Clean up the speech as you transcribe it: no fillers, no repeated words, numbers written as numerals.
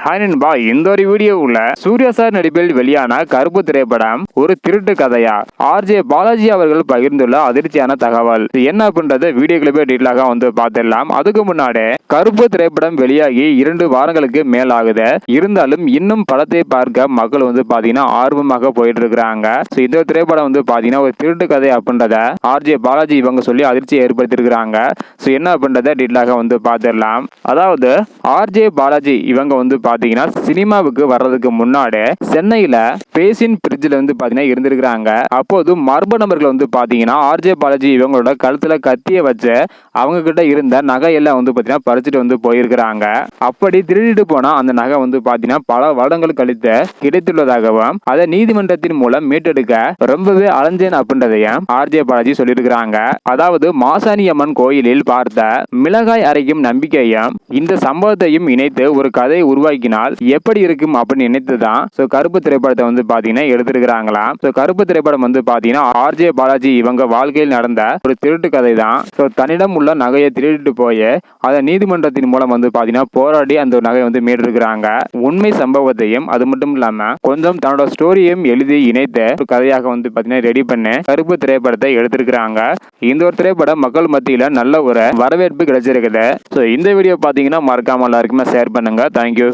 Hi நண்பா, இந்த ஒரு வீடியோவுல சூர்யா சார் நடிப்பில் வெளியான கருப்பு திரைப்படம் ஒரு திருட்டு கதையா? ஆர்ஜே பாலாஜி அவர்கள் பகிர்ந்துள்ள அதிர்ச்சியான தகவல் என்ன அப்படின்றத வீடியோக்குள்ள போய் டீட்டெயிலாக பார்த்துடலாம். அதுக்கு முன்னாடி கருப்பு திரைப்படம் வெளியாகி 2 வாரங்களுக்கு மேல் ஆகுது. இருந்தாலும் இன்னும் படத்தை பார்க்க மக்கள் பாத்தீங்கன்னா ஆர்வமாக போயிட்டு இருக்கிறாங்க. இந்த திரைப்படம் பாத்தீங்கன்னா ஒரு திருட்டு கதை அப்படின்றத ஆர்ஜே பாலாஜி இவங்க சொல்லி அதிர்ச்சியை ஏற்படுத்தி இருக்கிறாங்க. என்ன அப்படின்றத டீட்டெயிலாக பார்த்துடலாம். அதாவது ஆர்ஜே பாலாஜி இவங்க பாத்தீங்கன்னா சினிமாவுக்கு வர்றதுக்கு முன்னாடி சென்னையில பேசின் பிரிட்ஜ்ல பாத்தீங்கன்னா இருந்திருக்கிறாங்க. அப்போது மர்ம நபர்கள் பாத்தீங்கன்னா ஆர்ஜே பாலாஜி இவங்களோட கழுத்துல கத்திய வச்சு அவங்க கிட்ட இருந்த நகையெல்லாம் பாத்தீங்கன்னா பறிச்சுட்டு போயிருக்கிறாங்க. அப்படி திருடிட்டு போனா அந்த நகை பாத்தீங்கன்னா பல வருடங்கள் கழித்து கிடைத்துள்ளதாகவும் அதை நீதிமன்றத்தின் மூலம் மீட்டெடுக்க ரொம்பவே அலைஞ்சேன் அப்படின்றதையும் ஆர்ஜே பாலாஜி சொல்லியிருக்கிறாங்க. அதாவது மாசாணி அம்மன் கோயிலில் பார்த்த மிளகாய் அரைக்கும் நம்பிக்கையும் இந்த சம்பவத்தையும் இணைத்து ஒரு கதை உருவாக்கினால் எப்படி இருக்கும் அப்படின்னு நினைத்துதான் கருப்பு திரைப்படத்தை பாத்தீங்கன்னா எடுத்திருக்கிறாங்களாம். கருப்பு திரைப்படம் பாத்தீங்கன்னா ஆர்ஜே பாலாஜி இவங்க வாழ்க்கையில் நடந்த ஒரு திருட்டு கதை தான். தன்னிடம் உள்ள நகையை திருடிட்டு போய் அதை நீதிமன்றத்தின் மூலம் பாத்தீங்கன்னா போராடி அந்த நகையை மீட்டிருக்கிறாங்க. உண்மை சம்பவத்தையும் அது மட்டும் இல்லாம கொஞ்சம் தன்னோட ஸ்டோரியும் எழுதி இணைத்து ஒரு கதையாக பாத்தீங்கன்னா ரெடி பண்ணி கருப்பு திரைப்படத்தை எடுத்திருக்கிறாங்க. இந்த ஒரு திரைப்படம் மக்கள் மத்தியில நல்ல ஒரு வரவேற்பு கிடைச்சிருக்குது. இந்த வீடியோ பாத்தீங்கன்னா மறக்காம எல்லாருக்குமே ஷேர் பண்ணுங்க. தேங்க்யூ.